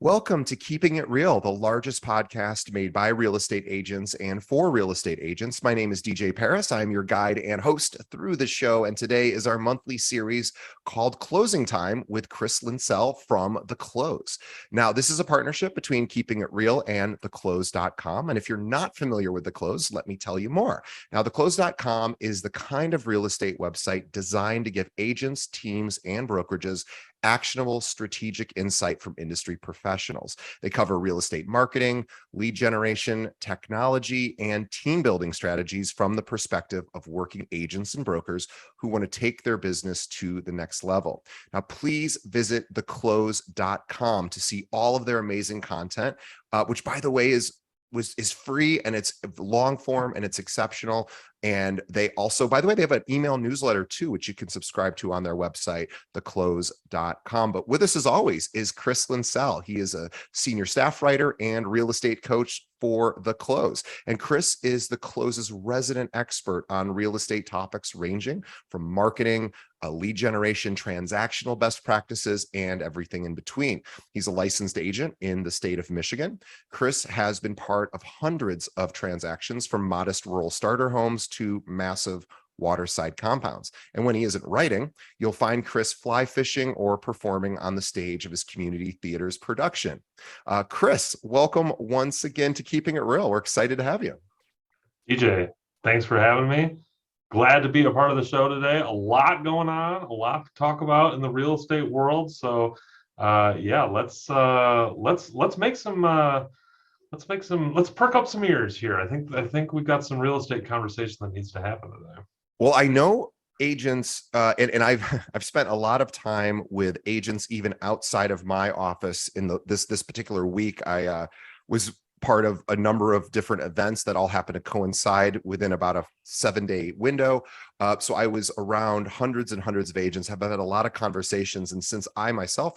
Welcome to Keeping It Real, the largest podcast made by real estate agents and for real estate agents. My name is DJ Paris. I'm your guide and host through the show. And today is our monthly series called Closing Time with Chris Linsell from The Close. Now, this is a partnership between Keeping It Real and theclose.com. And if you're not familiar with The Close, let me tell you more. Now, theclose.com is the kind of real estate website designed to give agents, teams, and brokerages actionable strategic insight from industry professionals. They cover real estate marketing, lead generation, technology, and team building strategies from the perspective of working agents and brokers who want to take their business to the next level. Now, please visit theclose.com to see all of their amazing content, which, by the way, is free, and it's long form, and it's exceptional. And they also, by the way, they have an email newsletter too, which you can subscribe to on their website, theclose.com. But with us, as always, is Chris Linsell. He is a senior staff writer and real estate coach for The Close. And Chris is The Close's resident expert on real estate topics ranging from marketing, lead generation, transactional best practices, and everything in between. He's a licensed agent in the state of Michigan. Chris has been part of hundreds of transactions, from modest rural starter homes to massive waterside compounds. And when he isn't writing, you'll find Chris fly fishing or performing on the stage of his community theater's production. Chris, welcome once again to Keeping It Real. We're excited to have you. DJ, thanks for having me. Glad to be a part of the show today. A lot going on, a lot to talk about in the real estate world. So yeah, let's perk up some ears here. I think we've got some real estate conversation that needs to happen today. Well, I know agents, and I've spent a lot of time with agents even outside of my office. In this particular week, I was part of a number of different events that all happen to coincide within about a 7-day window. So I was around hundreds and hundreds of agents, have had a lot of conversations. And since I myself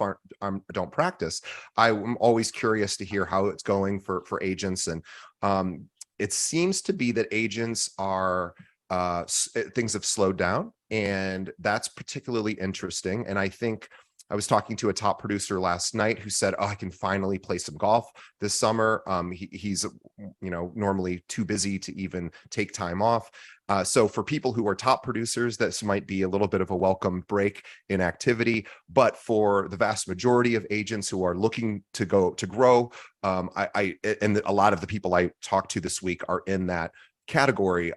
don't practice, I'm always curious to hear how it's going for agents. And it seems to be that agents are, things have slowed down, and that's particularly interesting. And I think I was talking to a top producer last night who said, "Oh, I can finally play some golf this summer." He's normally too busy to even take time off. So for people who are top producers, this might be a little bit of a welcome break in activity. But for the vast majority of agents who are looking to grow, and a lot of the people I talked to this week are in that category.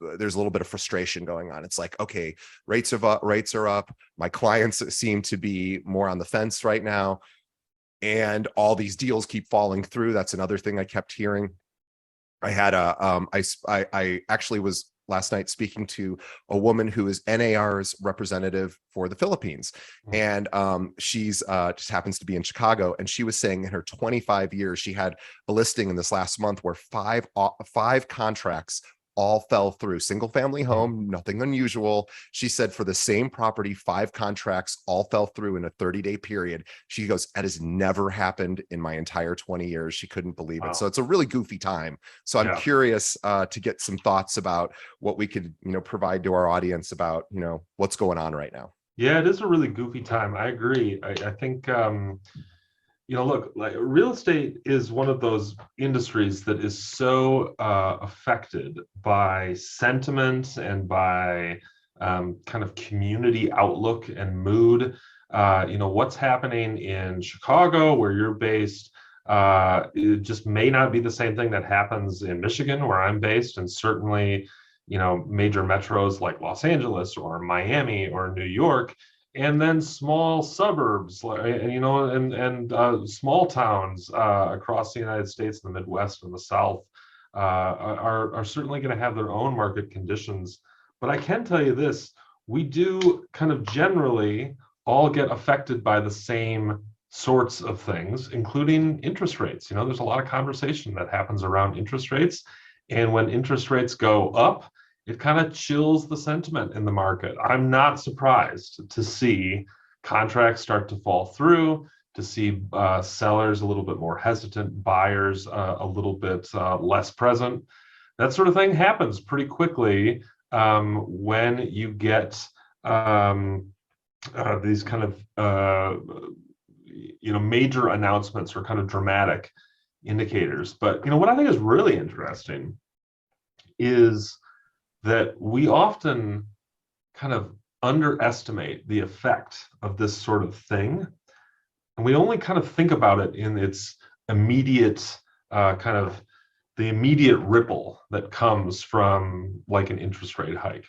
There's a little bit of frustration going on. It's like, okay, rates are up. My clients seem to be more on the fence right now, and all these deals keep falling through. That's another thing I kept hearing. I had I actually was last night speaking to a woman who is NAR's representative for the Philippines. And she's just happens to be in Chicago. And she was saying in her 25 years, she had a listing in this last month where five contracts all fell through. Single family home, nothing unusual. She said for the same property, 5 contracts all fell through in a 30-day period. She goes, that has never happened in my entire 20 years. She couldn't believe it. Wow. So it's a really goofy time. So I'm curious to get some thoughts about what we could, provide to our audience about, what's going on right now. Yeah, it is a really goofy time. I agree. I think, look, like real estate is one of those industries that is so affected by sentiment and by kind of community outlook and mood. What's happening in Chicago, where you're based, it just may not be the same thing that happens in Michigan, where I'm based, and certainly, major metros like Los Angeles or Miami or New York. And then small suburbs, and small towns across the United States, the Midwest and the South, are certainly going to have their own market conditions. But I can tell you this: we do kind of generally all get affected by the same sorts of things, including interest rates. There's a lot of conversation that happens around interest rates, and when interest rates go up, it kind of chills the sentiment in the market. I'm not surprised to see contracts start to fall through, to see sellers a little bit more hesitant, buyers a little bit less present. That sort of thing happens pretty quickly when you get these kind of major announcements or kind of dramatic indicators. But what I think is really interesting is that we often kind of underestimate the effect of this sort of thing, and we only kind of think about it in its immediate kind of the immediate ripple that comes from like an interest rate hike.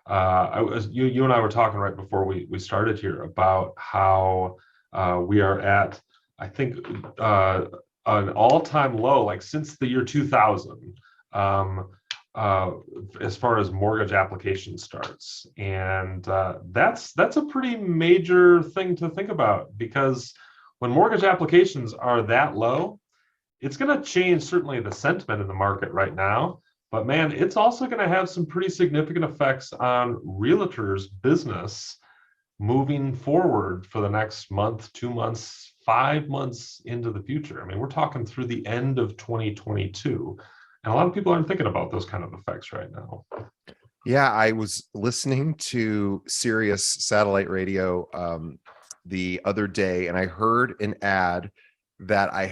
You and I were talking right before we started here about how we are at, I think, an all-time low, like since the year 2000, as far as mortgage application starts, and that's a pretty major thing to think about, because when mortgage applications are that low, it's going to change certainly the sentiment in the market right now. But man, it's also going to have some pretty significant effects on realtors' business moving forward for the next month, 2 months, 5 months into the future. I mean, we're talking through the end of 2022. And a lot of people aren't thinking about those kind of effects right now. Yeah, I was listening to Sirius satellite radio the other day, and I heard an ad that I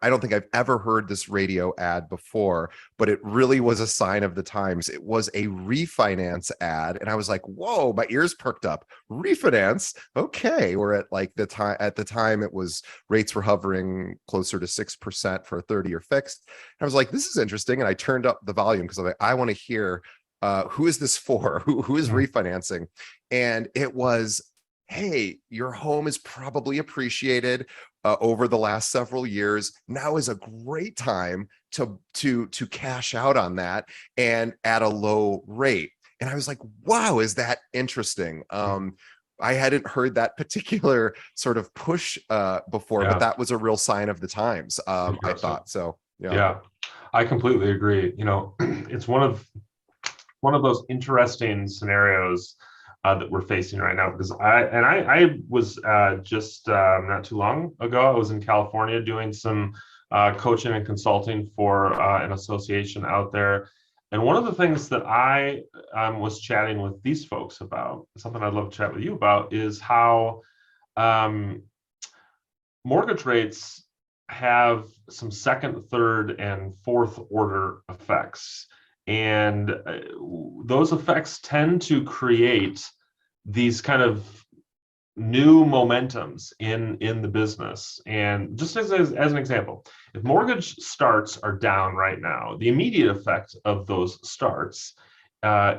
don't think I've ever heard this radio ad before, but it really was a sign of the times. It was a refinance ad, and I was like, whoa, my ears perked up. Refinance? Okay. We're at like the time it was, rates were hovering closer to 6% for a 30-year fixed. And I was like, this is interesting. And I turned up the volume because I'm like, I want to hear who is this for? Who is refinancing? And it was, hey, your home is probably appreciated over the last several years. Now is a great time to cash out on that and at a low rate. And I was like, wow, is that interesting? I hadn't heard that particular sort of push before, but that was a real sign of the times. I thought so. Yeah, I completely agree. It's one of those interesting scenarios that we're facing right now, because I was just not too long ago, I was in California doing some coaching and consulting for an association out there. And one of the things that I was chatting with these folks about, something I'd love to chat with you about, is how mortgage rates have some second, third, and fourth order effects. And those effects tend to create these kind of new momentums in the business. And just as an example, if mortgage starts are down right now, the immediate effect of those starts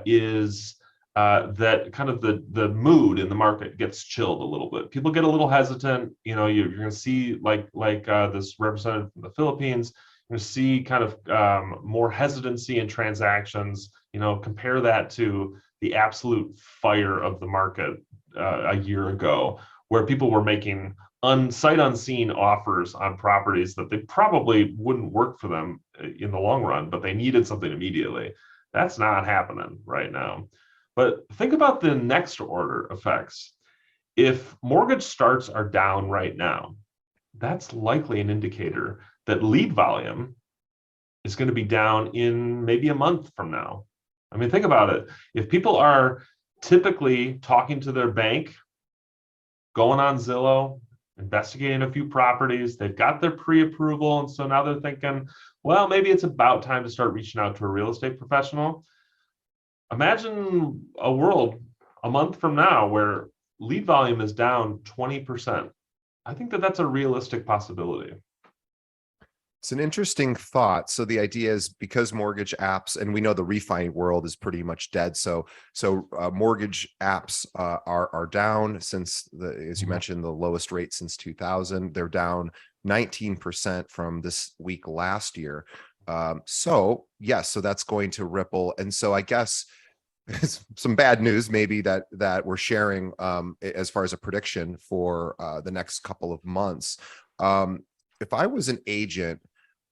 is that kind of the mood in the market gets chilled a little bit. People get a little hesitant. You're going to see like this representative from the Philippines. You're going to see kind of more hesitancy in transactions. Compare that to the absolute fire of the market a year ago, where people were making sight unseen offers on properties that they probably wouldn't work for them in the long run, but they needed something immediately. That's not happening right now. But think about the next order effects. If mortgage starts are down right now, that's likely an indicator that lead volume is going to be down in maybe a month from now. I mean, think about it. If people are typically talking to their bank, going on Zillow, investigating a few properties, they've got their pre-approval, and so now they're thinking, well, maybe it's about time to start reaching out to a real estate professional. Imagine a world a month from now where lead volume is down 20%. I think that that's a realistic possibility. It's an interesting thought. So the idea is, because mortgage apps, and we know the refi world is pretty much dead. So mortgage apps are down since as you mentioned, the lowest rate since 2000. They're down 19% from this week last year. So yes, so that's going to ripple. And so I guess some bad news maybe that we're sharing as far as a prediction for the next couple of months. If I was an agent,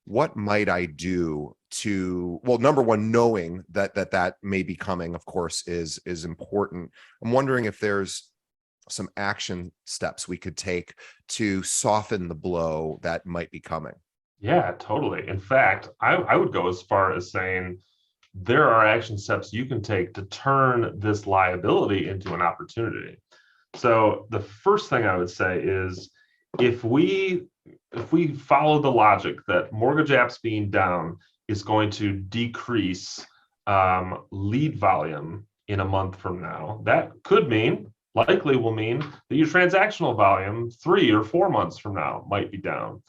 what might I do to, well, number one, knowing that may be coming, of course, is important. I'm wondering if there's some action steps we could take to soften the blow that might be coming. Yeah, totally. In fact, I would go as far as saying there are action steps you can take to turn this liability into an opportunity. So the first thing I would say is if we follow the logic that mortgage apps being down is going to decrease lead volume in a month from now, that could mean, likely will mean, that your transactional volume 3 or 4 months from now might be down,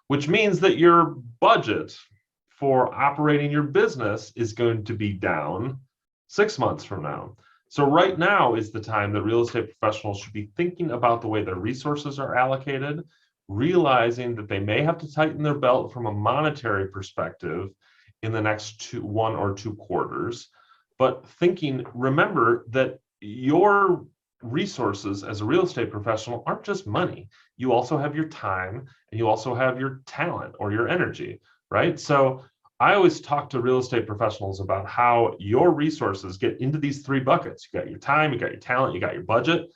which means that your budget for operating your business is going to be down 6 months from now. So right now is the time that real estate professionals should be thinking about the way their resources are allocated, realizing that they may have to tighten their belt from a monetary perspective in the next 1 or 2 quarters, but remember that your resources as a real estate professional aren't just money. You also have your time and you also have your talent or your energy, right? So I always talk to real estate professionals about how your resources get into these 3 buckets. You got your time, you got your talent, you got your budget.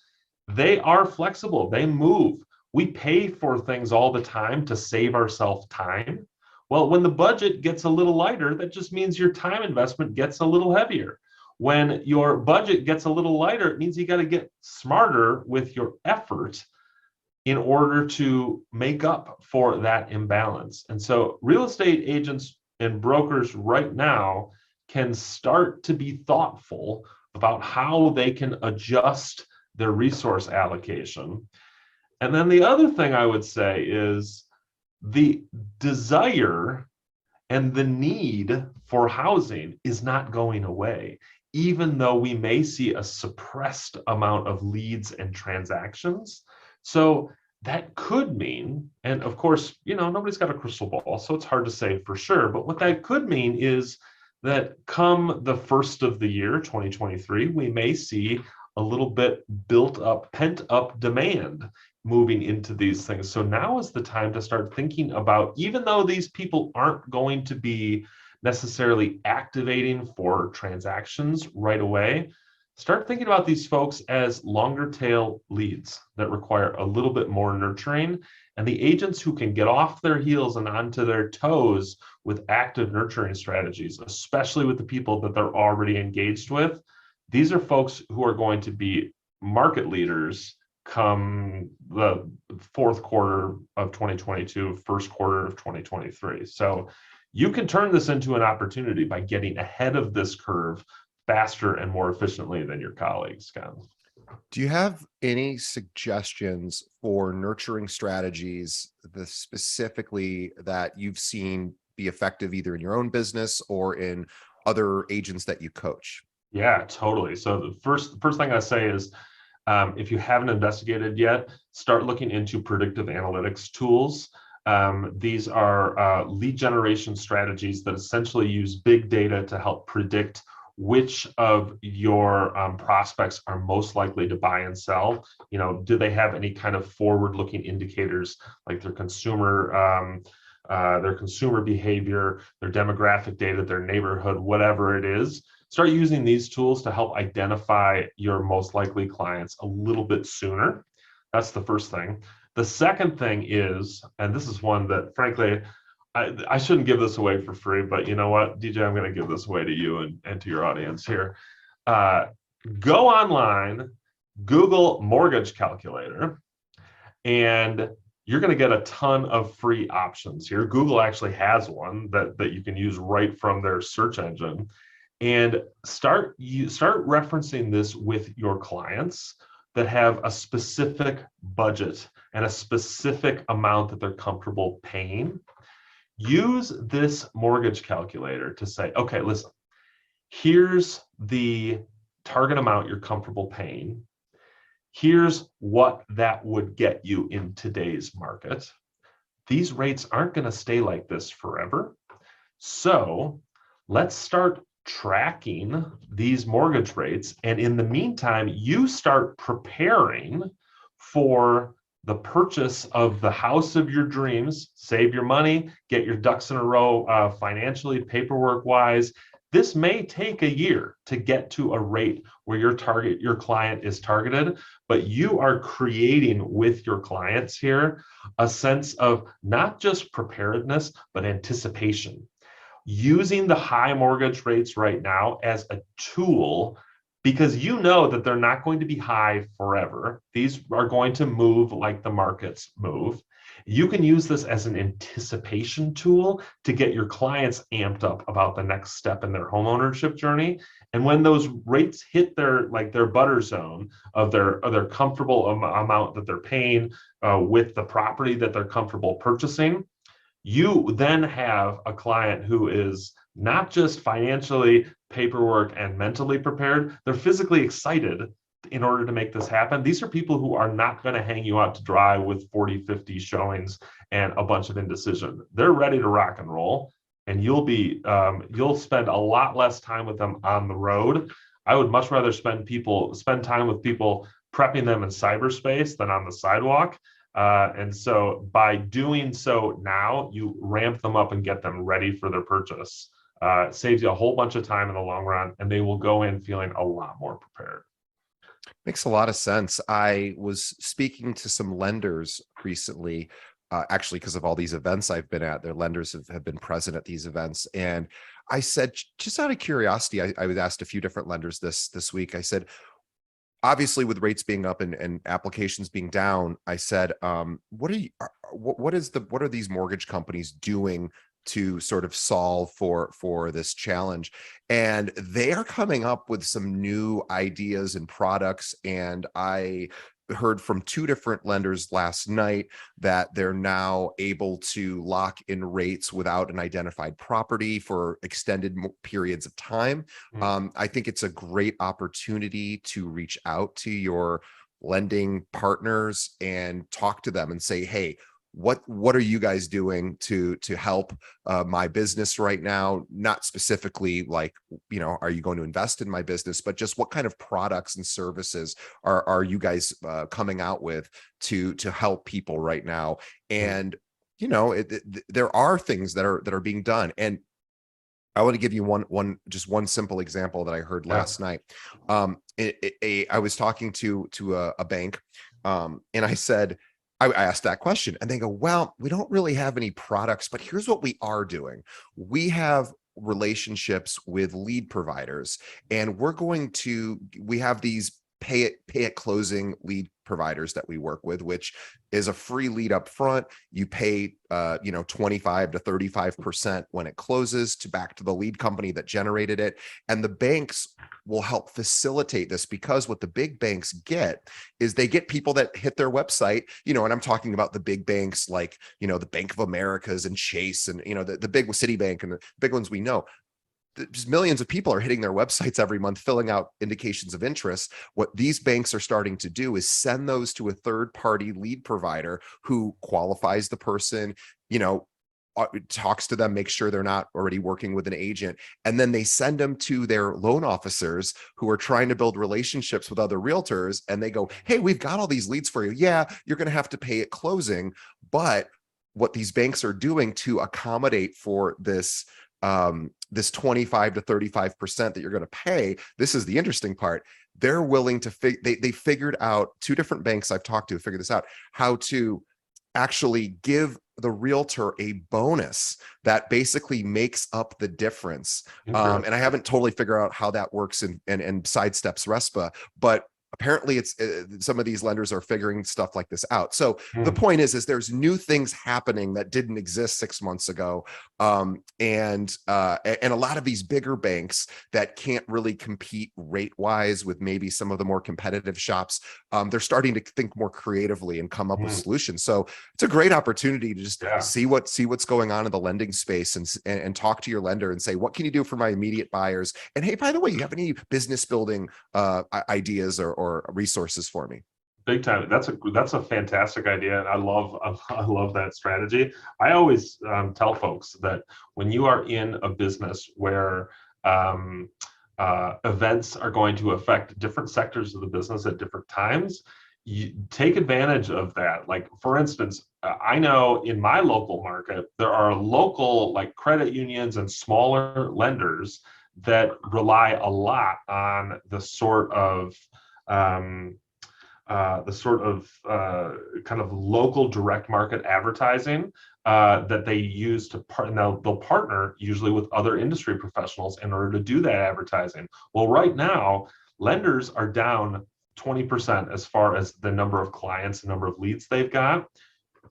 They are flexible, they move. We pay for things all the time to save ourselves time. Well, when the budget gets a little lighter, that just means your time investment gets a little heavier. When your budget gets a little lighter, it means you got to get smarter with your effort in order to make up for that imbalance. And so real estate agents and brokers right now can start to be thoughtful about how they can adjust their resource allocation. And then the other thing I would say is the desire and the need for housing is not going away, even though we may see a suppressed amount of leads and transactions. So that could mean, and of course, nobody's got a crystal ball, so it's hard to say for sure, but what that could mean is that come the first of the year, 2023, we may see a little bit built up, pent up demand moving into these things. So now is the time to start thinking about, even though these people aren't going to be necessarily activating for transactions right away, start thinking about these folks as longer tail leads that require a little bit more nurturing. And the agents who can get off their heels and onto their toes with active nurturing strategies, especially with the people that they're already engaged with, these are folks who are going to be market leaders come the 4th quarter of 2022, 1st quarter of 2023. So you can turn this into an opportunity by getting ahead of this curve faster and more efficiently than your colleagues, Scott. Do you have any suggestions for nurturing strategies specifically that you've seen be effective either in your own business or in other agents that you coach? Yeah, totally. So the first thing I say is, if you haven't investigated yet, start looking into predictive analytics tools. These are lead generation strategies that essentially use big data to help predict which of your prospects are most likely to buy and sell. Do they have any kind of forward-looking indicators like their consumer behavior, their demographic data, their neighborhood, whatever it is. Start using these tools to help identify your most likely clients a little bit sooner. That's the first thing. The second thing is, and this is one that frankly, I shouldn't give this away for free, but you know what, DJ, I'm going to give this away to you and to your audience here. Go online, Google mortgage calculator, and you're going to get a ton of free options here. Google actually has one that you can use right from their search engine. And start referencing this with your clients that have a specific budget and a specific amount that they're comfortable paying. Use this mortgage calculator to say, okay, listen, here's the target amount you're comfortable paying. Here's what that would get you in today's market. These rates aren't going to stay like this forever. So let's start tracking these mortgage rates. And in the meantime, you start preparing for the purchase of the house of your dreams, save your money, get your ducks in a row financially, paperwork wise. This may take a year to get to a rate where your client is targeted, but you are creating with your clients here a sense of not just preparedness, but anticipation. Using the high mortgage rates right now as a tool because you know that they're not going to be high forever. These are going to move like the markets move. You can use this as an anticipation tool to get your clients amped up about the next step in their home ownership journey. And when those rates hit their butter zone of their comfortable amount that they're paying with the property that they're comfortable purchasing, you then have a client who is not just financially, paperwork, and mentally prepared, they're physically excited in order to make this happen. These are people who are not going to hang you out to dry with 40, 50 showings and a bunch of indecision. They're ready to rock and roll, and you'll spend a lot less time with them on the road. I would much rather spend time with people prepping them in cyberspace than on the sidewalk. And so by doing so now, you ramp them up and get them ready for their purchase. It saves you a whole bunch of time in the long run, and they will go in feeling a lot more prepared. Makes a lot of sense. I was speaking to some lenders recently, actually, because of all these events I've been at. Their lenders have been present at these events. And I said, just out of curiosity, I was asked a few different lenders this week. I said, obviously with rates being up and applications being down, I said, what are these mortgage companies doing to sort of solve for this challenge? And they are coming up with some new ideas and products. And I heard from two different lenders last night that they're now able to lock in rates without an identified property for extended periods of time. I think it's a great opportunity to reach out to your lending partners and talk to them and say, hey, what are you guys doing to help my business right now? Not specifically like, are you going to invest in my business, but just what kind of products and services are you guys coming out with to help people right now? And there are things that are being done. And I want to give you one simple example that I heard last night. I was talking to a bank, and I said, I asked that question, and they go, well, we don't really have any products, but here's what we are doing. We have relationships with lead providers, and we have these pay at closing lead providers that we work with, which is a free lead up front. You pay 25 to 35% when it closes back to the lead company that generated it. And the banks will help facilitate this, because what the big banks get is they get people that hit their website, and I'm talking about the big banks like, the Bank of Americas and Chase and, the big Citibank and the big ones we know. Just millions of people are hitting their websites every month, filling out indications of interest. What these banks are starting to do is send those to a third-party lead provider who qualifies the person, talks to them, makes sure they're not already working with an agent. And then they send them to their loan officers who are trying to build relationships with other realtors. And they go, hey, we've got all these leads for you. Yeah, you're going to have to pay at closing. But what these banks are doing to accommodate for this 25 to 35% that you're going to pay, this is the interesting part. They're willing to they figured out, two different banks I've talked to figured this out, how to actually give the realtor a bonus that basically makes up the difference. And I haven't totally figured out how that works and sidesteps RESPA, but apparently it's some of these lenders are figuring stuff like this out. So the point is there's new things happening that didn't exist 6 months ago. And a lot of these bigger banks that can't really compete rate wise with maybe some of the more competitive shops, they're starting to think more creatively and come up with solutions. So it's a great opportunity to just see what's going on in the lending space and talk to your lender and say, what can you do for my immediate buyers? And hey, by the way, you have any business building ideas or resources for me? Big time. That's a fantastic idea, and I love that strategy. I always tell folks that when you are in a business where events are going to affect different sectors of the business at different times, you take advantage of that. Like, for instance, I know in my local market there are local like credit unions and smaller lenders that rely a lot on the sort of kind of local direct market advertising that they use to now they'll partner usually with other industry professionals in order to do that advertising. Well, right now, lenders are down 20% as far as the number of clients, the number of leads they've got.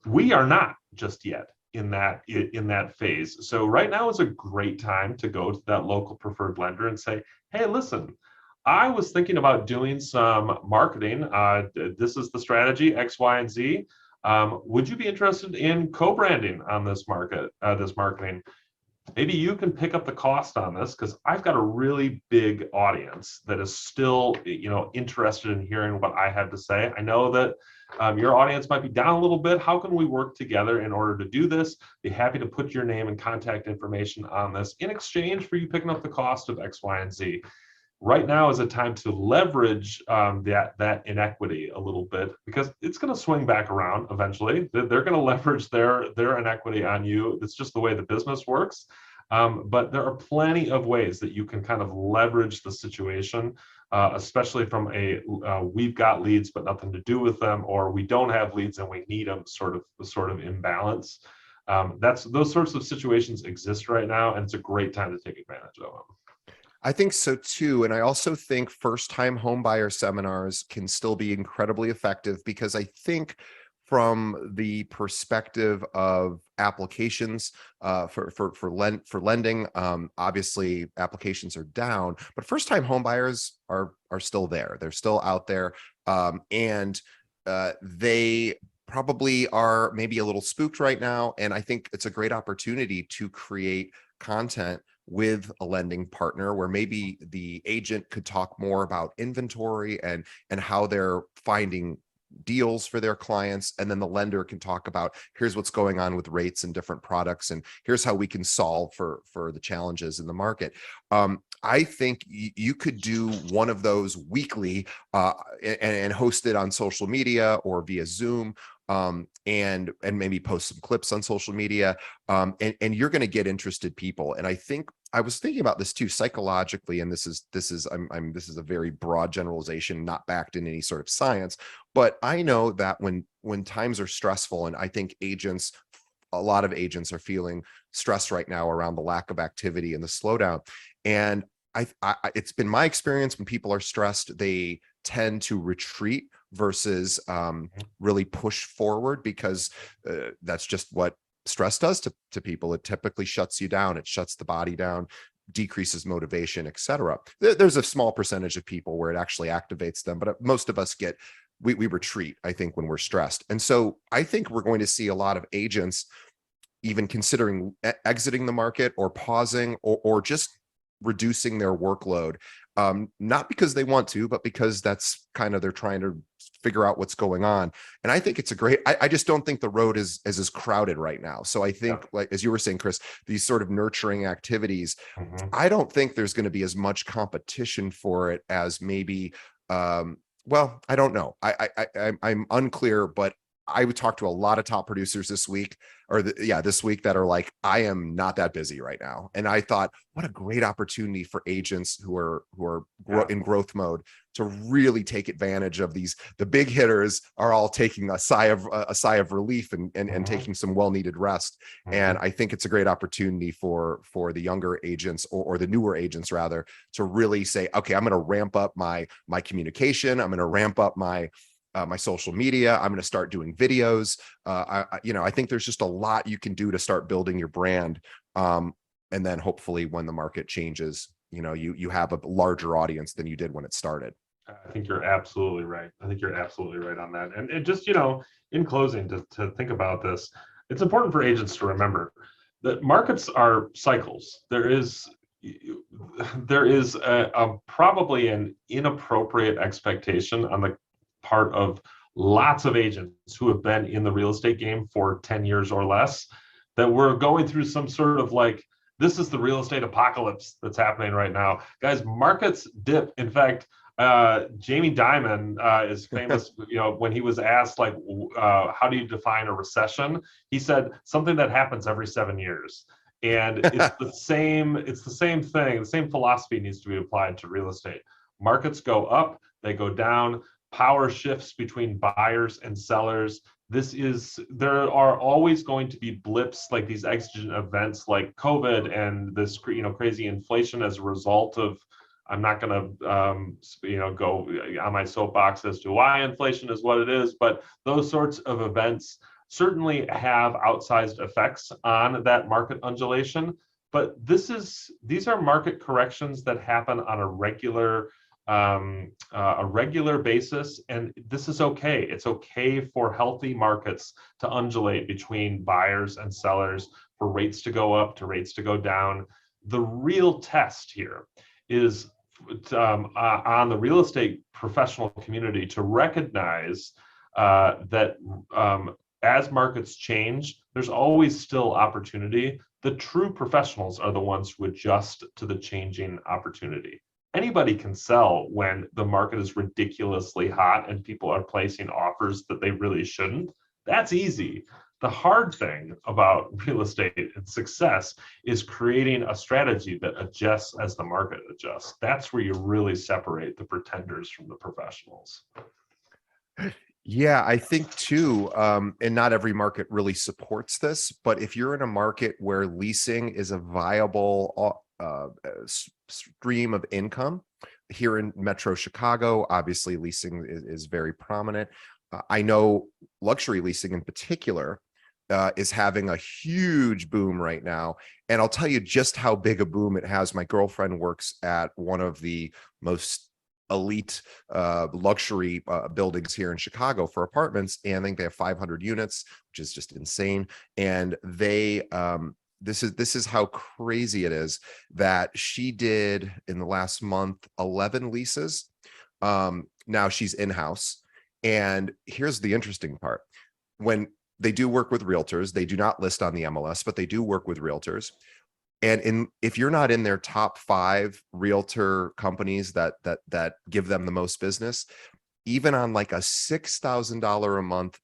We are not just yet in that phase. So right now is a great time to go to that local preferred lender and say, hey, listen, I was thinking about doing some marketing. This is the strategy X, Y, and Z. Would you be interested in co-branding on this marketing? Maybe you can pick up the cost on this because I've got a really big audience that is still, interested in hearing what I have to say. I know that your audience might be down a little bit. How can we work together in order to do this? Be happy to put your name and contact information on this in exchange for you picking up the cost of X, Y, and Z. Right now is a time to leverage that inequity a little bit because it's going to swing back around eventually. They're going to leverage their inequity on you. It's just the way the business works. But there are plenty of ways that you can kind of leverage the situation, especially from a we've got leads but nothing to do with them, or we don't have leads and we need them sort of imbalance. Those sorts of situations exist right now, and it's a great time to take advantage of them. I think so too. And I also think first-time homebuyer seminars can still be incredibly effective because I think from the perspective of applications for lending, obviously applications are down, but first-time homebuyers are still there. They're still out there, and they probably are maybe a little spooked right now. And I think it's a great opportunity to create content with a lending partner where maybe the agent could talk more about inventory and how they're finding deals for their clients, and then the lender can talk about here's what's going on with rates and different products, and here's how we can solve for the challenges in the market. I think you could do one of those weekly and host it on social media or via Zoom, and maybe post some clips on social media, and you're going to get interested people. And I think I was thinking about this too psychologically, and this is a very broad generalization, not backed in any sort of science, but I know that when times are stressful, and I think a lot of agents are feeling stress right now around the lack of activity and the slowdown. And it's been my experience when people are stressed, they tend to retreat versus really push forward, because that's just what stress does to people. It typically shuts you down. It shuts the body down, decreases motivation, etc. There's a small percentage of people where it actually activates them, but most of us we retreat, I think, when we're stressed. And so I think we're going to see a lot of agents even considering exiting the market or pausing or just reducing their workload, not because they want to, but because that's kind of, they're trying to figure out what's going on. And I think it's I just don't think the road is as crowded right now. So I think, like, as you were saying, Chris, these sort of nurturing activities, I don't think there's going to be as much competition for it as maybe, well, I don't know. I'm unclear, but I would talk to a lot of top producers this week, this week, that are like, I am not that busy right now. And I thought, what a great opportunity for agents who are in growth mode to really take advantage of these. The big hitters are all taking a sigh of relief and taking some well-needed rest. And I think it's a great opportunity for the younger agents or the newer agents rather, to really say, okay, I'm going to ramp up my communication. I'm going to ramp up my social media. I'm going to start doing videos. I think there's just a lot you can do to start building your brand. And then hopefully when the market changes, you have a larger audience than you did when it started. I think you're absolutely right. I think you're absolutely right on that. And just, in closing, to think about this, it's important for agents to remember that markets are cycles. There is probably an inappropriate expectation on the part of lots of agents who have been in the real estate game for 10 years or less, that we're going through some sort of like, this is the real estate apocalypse that's happening right now. Guys, markets dip. In fact, Jamie Dimon is famous, when he was asked, like, how do you define a recession? He said something that happens every 7 years. And it's the same thing. The same philosophy needs to be applied to real estate. Markets go up, they go down. Power shifts between buyers and sellers. There are always going to be blips, like these exigent events like COVID and this, crazy inflation as a result of I'm not going to, go on my soapbox as to why inflation is what it is, but those sorts of events certainly have outsized effects on that market undulation. But these are market corrections that happen on a regular basis, and this is okay. It's okay for healthy markets to undulate between buyers and sellers, for rates to go up, to rates to go down. The real test here is on the real estate professional community to recognize that as markets change, there's always still opportunity. The true professionals are the ones who adjust to the changing opportunity. Anybody can sell when the market is ridiculously hot and people are placing offers that they really shouldn't. That's easy. The hard thing about real estate and success is creating a strategy that adjusts as the market adjusts. That's where you really separate the pretenders from the professionals. Yeah, I think too, and not every market really supports this, but if you're in a market where leasing is a viable stream of income, here in Metro Chicago, obviously leasing is very prominent. I know luxury leasing in particular is having a huge boom right now. And I'll tell you just how big a boom it has. My girlfriend works at one of the most elite luxury buildings here in Chicago for apartments, and I think they have 500 units, which is just insane. And they this is how crazy it is that she did in the last month 11 leases. Now she's in-house, and here's the interesting part. When they do work with realtors, they do not list on the MLS, but they do work with realtors. And if you're not in their top 5 realtor companies that give them the most business, even on like a $6,000 a month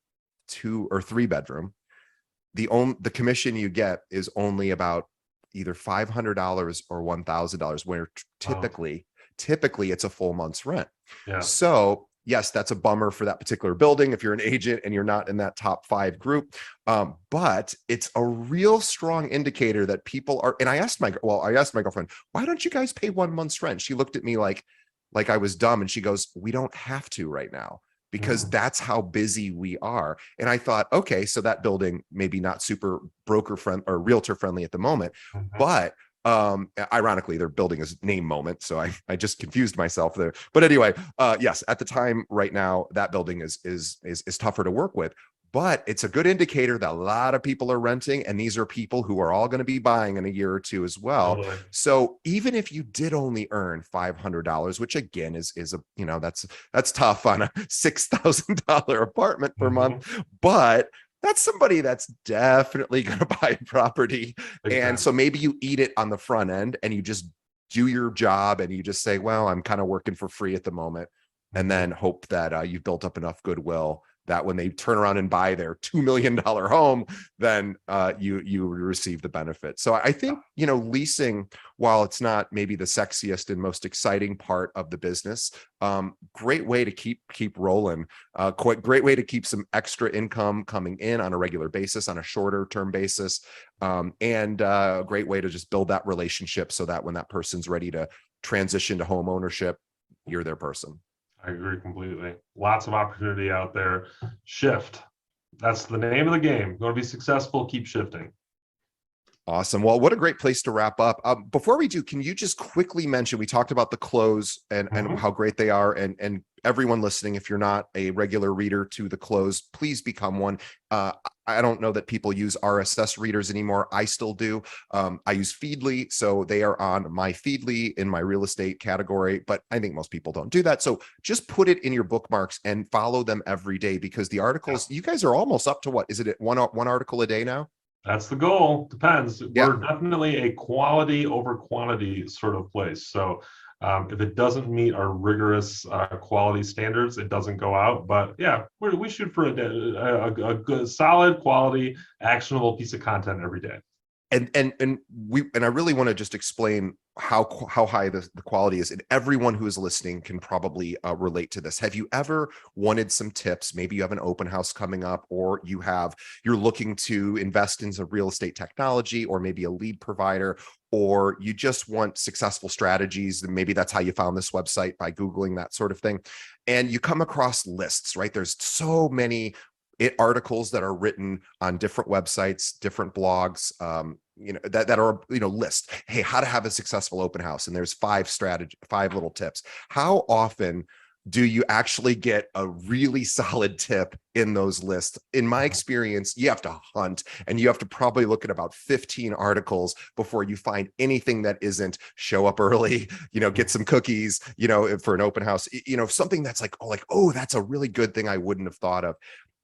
2 or 3 bedroom, the commission you get is only about either $500 or $1,000, where typically it's a full month's rent. Yeah. So yes, that's a bummer for that particular building if you're an agent and you're not in that top 5 group. But it's a real strong indicator that people are. And I asked my girlfriend, why don't you guys pay 1 month's rent? She looked at me like I was dumb, and she goes, we don't have to right now, because that's how busy we are. And I thought, okay, so that building maybe not super broker friend or realtor friendly at the moment, but ironically their building is name moment, so I just confused myself there. But anyway, yes, at the time right now that building is tougher to work with, but it's a good indicator that a lot of people are renting, and these are people who are all going to be buying in a year or two as well. Totally. So even if you did only earn $500, which again is a that's tough on a $6,000 apartment per month, but that's somebody that's definitely going to buy property. And so maybe you eat it on the front end and you just do your job and you just say, well, I'm kind of working for free at the moment, and then hope that you've built up enough goodwill that when they turn around and buy their $2 million home, then you receive the benefit. So I think, leasing, while it's not maybe the sexiest and most exciting part of the business, great way to keep rolling, great way to keep some extra income coming in on a regular basis, on a shorter term basis, and a great way to just build that relationship so that when that person's ready to transition to home ownership, you're their person. I agree completely. Lots of opportunity out there. Shift. That's the name of the game. You want to be successful, keep shifting. Awesome. Well, what a great place to wrap up. Before we do, can you just quickly mention, we talked about the close and how great they are, and everyone listening, if you're not a regular reader to the close, please become one. I don't know that people use RSS readers anymore. I still do. I use Feedly, so they are on my Feedly in my real estate category, but I think most people don't do that. So just put it in your bookmarks and follow them every day, because the articles, you guys are almost up to what? Is it one article a day now? That's the goal. Depends. We're definitely a quality over quantity sort of place. So if it doesn't meet our rigorous quality standards, it doesn't go out. But yeah, we shoot for a good, solid, quality, actionable piece of content every day. And I really want to just explain how high the quality is, and everyone who is listening can probably relate to this. Have you ever wanted some tips? Maybe you have an open house coming up, or you're looking to invest in some real estate technology, or maybe a lead provider, or you just want successful strategies, and maybe that's how you found this website, by Googling that sort of thing. And you come across lists, right? There's so many articles that are written on different websites, different blogs, that are, list, hey, how to have a successful open house. And there's 5 little tips. How often do you actually get a really solid tip in those lists? In my experience, you have to hunt, and you have to probably look at about 15 articles before you find anything that isn't show up early, get some cookies, for an open house, something that's like, oh, that's a really good thing I wouldn't have thought of.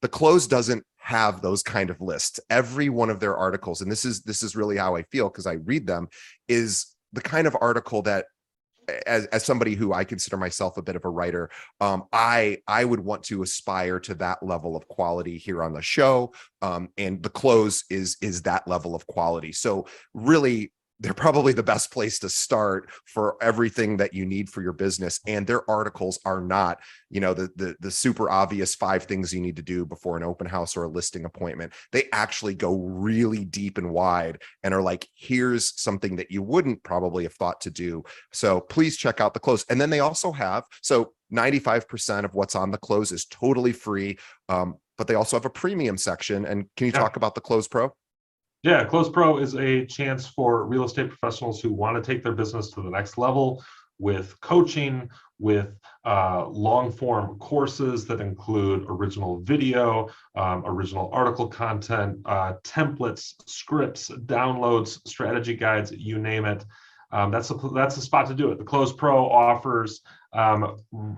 The Close doesn't have those kind of lists. Every one of their articles, and this is really how I feel because I read them, is the kind of article that, as somebody who I consider myself a bit of a writer, I would want to aspire to that level of quality here on the show. And the Close is that level of quality. So really, they're probably the best place to start for everything that you need for your business. And their articles are not, the super obvious 5 things you need to do before an open house or a listing appointment. They actually go really deep and wide and are like, here's something that you wouldn't probably have thought to do. So please check out the Close. And then they also have, 95% of what's on the Close is totally free. But they also have a premium section. And can you talk about the Close Pro? Yeah, Close Pro is a chance for real estate professionals who want to take their business to the next level with coaching, with long form courses that include original video, original article content, templates, scripts, downloads, strategy guides, you name it. That's the spot to do it. The Close Pro offers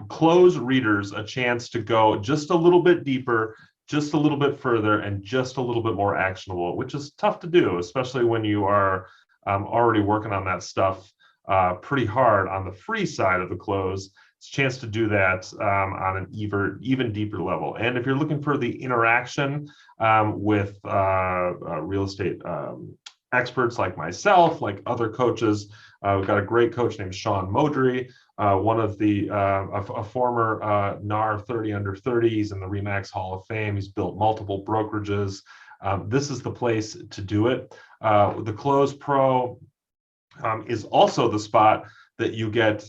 Close readers a chance to go just a little bit deeper, just a little bit further, and just a little bit more actionable, which is tough to do, especially when you are already working on that stuff pretty hard on the free side of the Close. It's a chance to do that on an even deeper level. And if you're looking for the interaction with real estate experts like myself, like other coaches, we've got a great coach named Sean Modry, one of a former NAR 30 under 30s in the REMAX Hall of Fame. He's built multiple brokerages. This is the place to do it. The Close Pro is also the spot that you get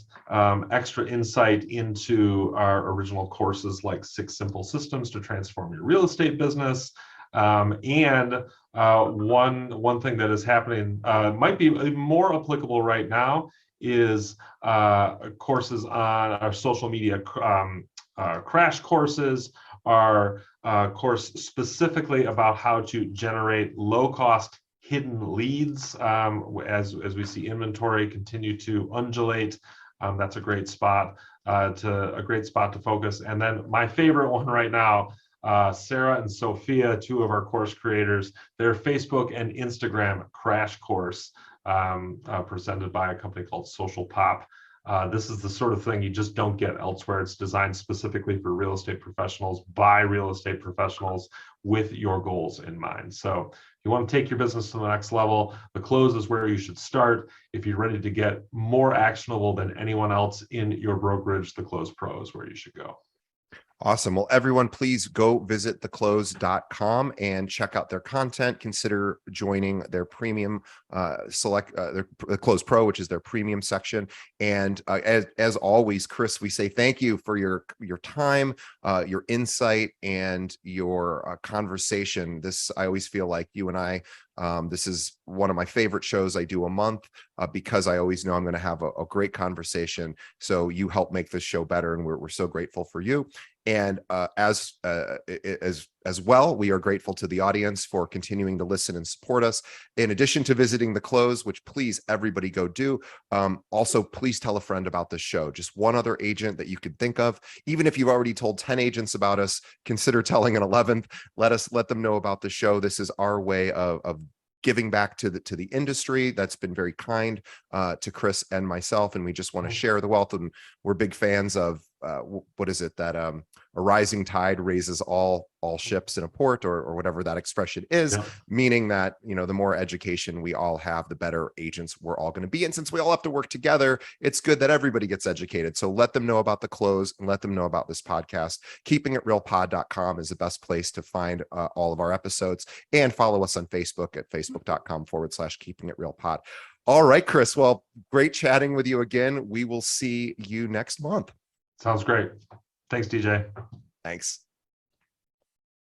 extra insight into our original courses like 6 Simple Systems to Transform Your Real Estate Business. And one thing that is happening might be more applicable right now is courses on our social media crash courses, our course specifically about how to generate low-cost hidden leads as we see inventory continue to undulate. That's a great spot to focus. And then my favorite one right now, Sarah and Sophia, 2 of our course creators, their Facebook and Instagram crash course presented by a company called Social Pop. This is the sort of thing you just don't get elsewhere. It's designed specifically for real estate professionals by real estate professionals with your goals in mind. So if you want to take your business to the next level, the Close is where you should start. If you're ready to get more actionable than anyone else in your brokerage, the Close Pro is where you should go. Awesome. Well, everyone, please go visit theclose.com and check out their content. Consider joining their premium their Close Pro, which is their premium section. And as always, Chris, we say thank you for your time, your insight, and your conversation. I always feel like you and I, this is one of my favorite shows I do a month because I always know I'm going to have a great conversation. So you help make this show better, and we're so grateful for you. And as well, we are grateful to the audience for continuing to listen and support us. In addition to visiting the Close, which please everybody go do, also please tell a friend about this show. Just one other agent that you could think of. Even if you've already told 10 agents about us, consider telling an 11th. Let them know about the show. This is our way of giving back to the industry that's been very kind to Chris and myself, and we just want to share the wealth. And we're big fans of what is it that a rising tide raises all ships in a port, or whatever that expression is, Yeah. meaning that, the more education we all have, the better agents we're all going to be. And since we all have to work together, it's good that everybody gets educated. So let them know about the close and let them know about this podcast. keepingitrealpod.com is the best place to find all of our episodes, and follow us on Facebook at facebook.com/keepingitrealpod. All right, Chris. Well, great chatting with you again. We will see you next month. Sounds great. Thanks, DJ. Thanks.